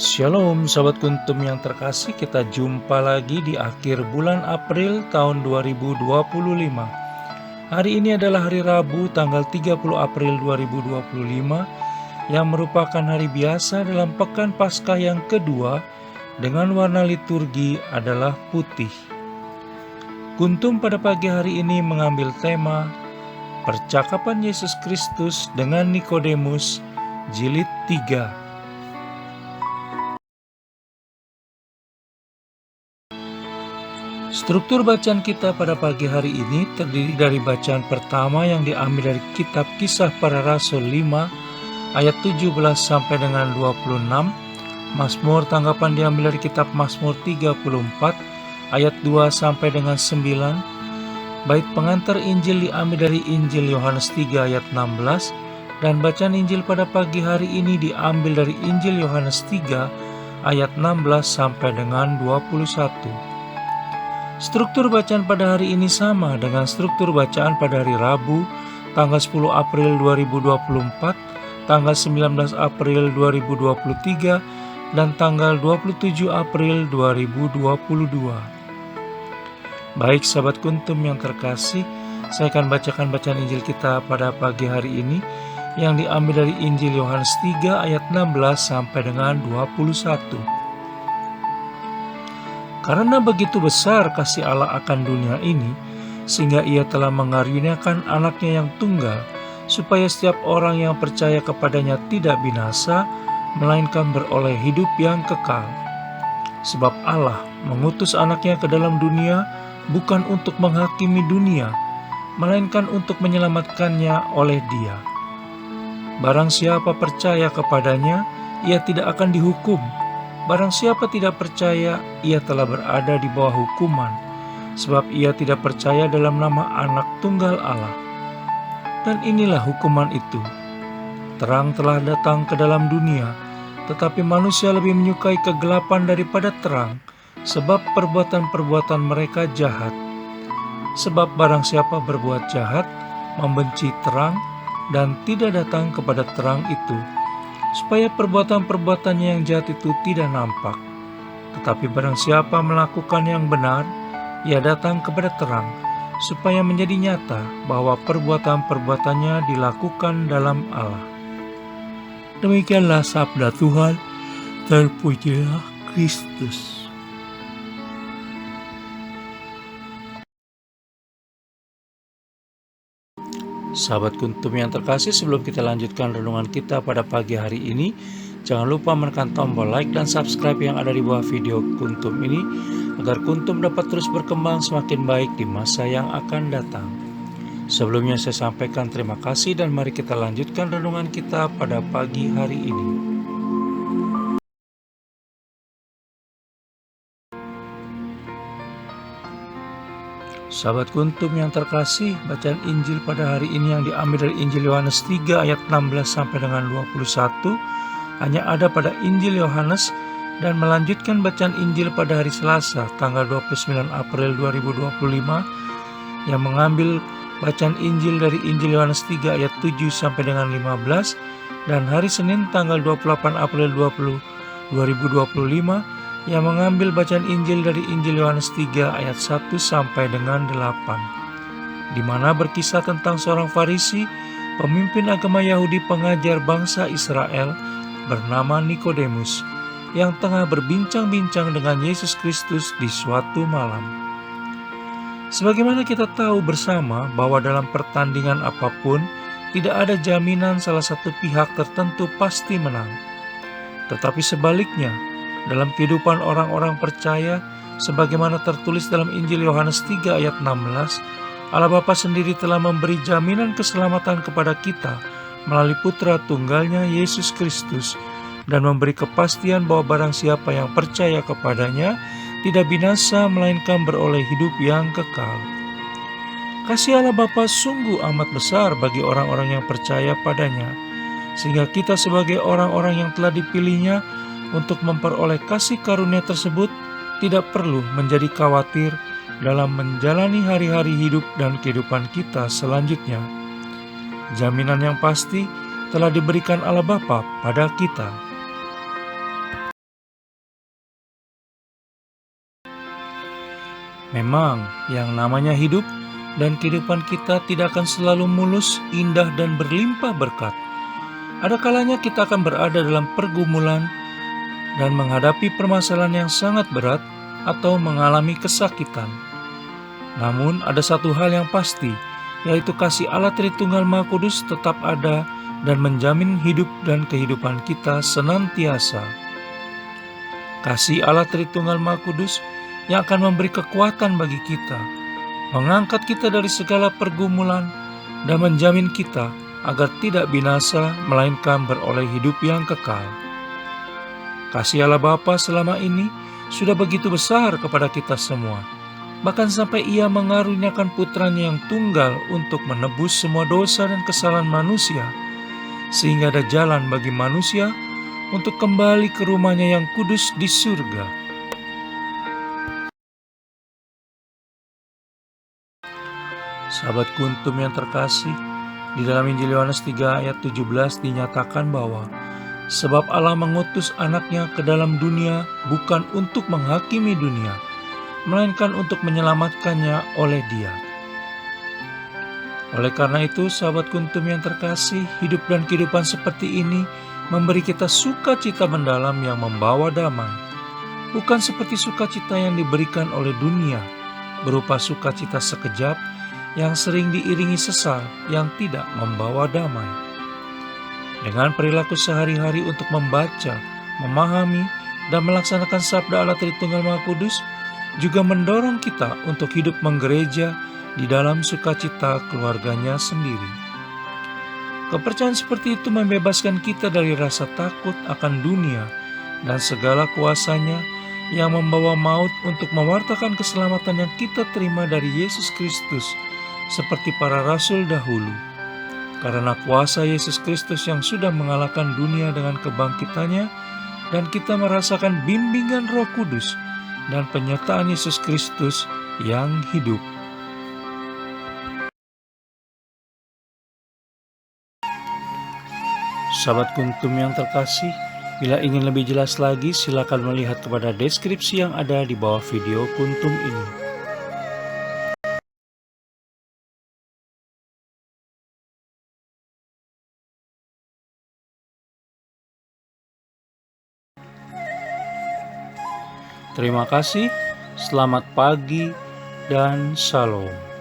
Shalom Sahabat Kuntum yang terkasih, kita jumpa lagi di akhir bulan April tahun 2025. Hari ini adalah hari Rabu tanggal 30 April 2025 yang merupakan hari biasa dalam pekan Paskah yang kedua dengan warna liturgi adalah putih. Kuntum pada pagi hari ini mengambil tema Percakapan Yesus Kristus dengan Nikodemus, jilid 3. Struktur bacaan kita pada pagi hari ini terdiri dari bacaan pertama yang diambil dari kitab Kisah Para Rasul 5 ayat 17 sampai dengan 26. Mazmur tanggapan diambil dari kitab Mazmur 34 ayat 2 sampai dengan 9. Bait pengantar Injil diambil dari Injil Yohanes 3 ayat 16. Dan bacaan Injil pada pagi hari ini diambil dari Injil Yohanes 3 ayat 16 sampai dengan 21. Struktur bacaan pada hari ini sama dengan struktur bacaan pada hari Rabu, tanggal 10 April 2024, tanggal 19 April 2023, dan tanggal 27 April 2022. Baik sahabat Kuntum yang terkasih, saya akan bacakan bacaan Injil kita pada pagi hari ini yang diambil dari Injil Yohanes 3 ayat 16 sampai dengan 21. Karena begitu besar kasih Allah akan dunia ini, sehingga Ia telah mengaruniakan anaknya yang tunggal, supaya setiap orang yang percaya kepadanya tidak binasa, melainkan beroleh hidup yang kekal. Sebab Allah mengutus anaknya ke dalam dunia, bukan untuk menghakimi dunia, melainkan untuk menyelamatkannya oleh Dia. Barang siapa percaya kepadanya, ia tidak akan dihukum. Barang siapa tidak percaya, ia telah berada di bawah hukuman, sebab ia tidak percaya dalam nama Anak Tunggal Allah. Dan inilah hukuman itu: terang telah datang ke dalam dunia, tetapi manusia lebih menyukai kegelapan daripada terang, sebab perbuatan-perbuatan mereka jahat. Sebab barang siapa berbuat jahat, membenci terang, dan tidak datang kepada terang itu, supaya perbuatan-perbuatannya yang jahat itu tidak nampak. Tetapi barang siapa melakukan yang benar, ia datang kepada terang, supaya menjadi nyata bahwa perbuatan-perbuatannya dilakukan dalam Allah. Demikianlah sabda Tuhan, terpujilah Kristus. Sahabat Kuntum yang terkasih, sebelum kita lanjutkan renungan kita pada pagi hari ini, jangan lupa menekan tombol like dan subscribe yang ada di bawah video Kuntum ini, agar Kuntum dapat terus berkembang semakin baik di masa yang akan datang. Sebelumnya saya sampaikan terima kasih dan mari kita lanjutkan renungan kita pada pagi hari ini. Sahabat Kuntum yang terkasih, bacaan Injil pada hari ini yang diambil dari Injil Yohanes 3 ayat 16 sampai dengan 21 hanya ada pada Injil Yohanes, dan melanjutkan bacaan Injil pada hari Selasa tanggal 29 April 2025 yang mengambil bacaan Injil dari Injil Yohanes 3 ayat 7 sampai dengan 15, dan hari Senin tanggal 28 April 2025 yang mengambil bacaan Injil dari Injil Yohanes 3 ayat 1 sampai dengan 8, di mana berkisah tentang seorang Farisi, pemimpin agama Yahudi pengajar bangsa Israel bernama Nikodemus, yang tengah berbincang-bincang dengan Yesus Kristus di suatu malam. Sebagaimana kita tahu bersama bahwa dalam pertandingan apapun, tidak ada jaminan salah satu pihak tertentu pasti menang. Tetapi sebaliknya, dalam kehidupan orang-orang percaya, sebagaimana tertulis dalam Injil Yohanes 3 ayat 16, Allah Bapa sendiri telah memberi jaminan keselamatan kepada kita melalui Putra Tunggalnya Yesus Kristus, dan memberi kepastian bahwa barang siapa yang percaya kepadanya tidak binasa melainkan beroleh hidup yang kekal. Kasih Allah Bapa sungguh amat besar bagi orang-orang yang percaya padanya, sehingga kita sebagai orang-orang yang telah dipilihnya untuk memperoleh kasih karunia tersebut tidak perlu menjadi khawatir dalam menjalani hari-hari hidup dan kehidupan kita selanjutnya. Jaminan yang pasti telah diberikan Allah Bapa pada kita. Memang, yang namanya hidup dan kehidupan kita tidak akan selalu mulus, indah, dan berlimpah berkat. Ada kalanya kita akan berada dalam pergumulan dan menghadapi permasalahan yang sangat berat atau mengalami kesakitan. Namun ada satu hal yang pasti, yaitu kasih Allah Tritunggal Maha Kudus tetap ada dan menjamin hidup dan kehidupan kita senantiasa. Kasih Allah Tritunggal Maha Kudus yang akan memberi kekuatan bagi kita, mengangkat kita dari segala pergumulan, dan menjamin kita agar tidak binasa, melainkan beroleh hidup yang kekal. Kasih Allah Bapa selama ini sudah begitu besar kepada kita semua, bahkan sampai Ia mengaruniakan putranya yang tunggal untuk menebus semua dosa dan kesalahan manusia, sehingga ada jalan bagi manusia untuk kembali ke rumahnya yang kudus di surga. Sahabat Kuntum yang terkasih, di dalam Injil Yohanes 3 ayat 17 dinyatakan bahwa sebab Allah mengutus anaknya ke dalam dunia bukan untuk menghakimi dunia, melainkan untuk menyelamatkannya oleh Dia. Oleh karena itu, sahabat Kuntum yang terkasih, hidup dan kehidupan seperti ini memberi kita sukacita mendalam yang membawa damai. Bukan seperti sukacita yang diberikan oleh dunia, berupa sukacita sekejap yang sering diiringi sesal yang tidak membawa damai. Dengan perilaku sehari-hari untuk membaca, memahami, dan melaksanakan sabda Allah Tritunggal Maha Kudus juga mendorong kita untuk hidup menggereja di dalam sukacita keluarganya sendiri. Kepercayaan seperti itu membebaskan kita dari rasa takut akan dunia dan segala kuasanya yang membawa maut untuk mewartakan keselamatan yang kita terima dari Yesus Kristus seperti para rasul dahulu. Karena kuasa Yesus Kristus yang sudah mengalahkan dunia dengan kebangkitannya, dan kita merasakan bimbingan Roh Kudus dan penyertaan Yesus Kristus yang hidup. Sahabat Kuntum yang terkasih, bila ingin lebih jelas lagi, silakan melihat kepada deskripsi yang ada di bawah video Kuntum ini. Terima kasih, selamat pagi, dan shalom.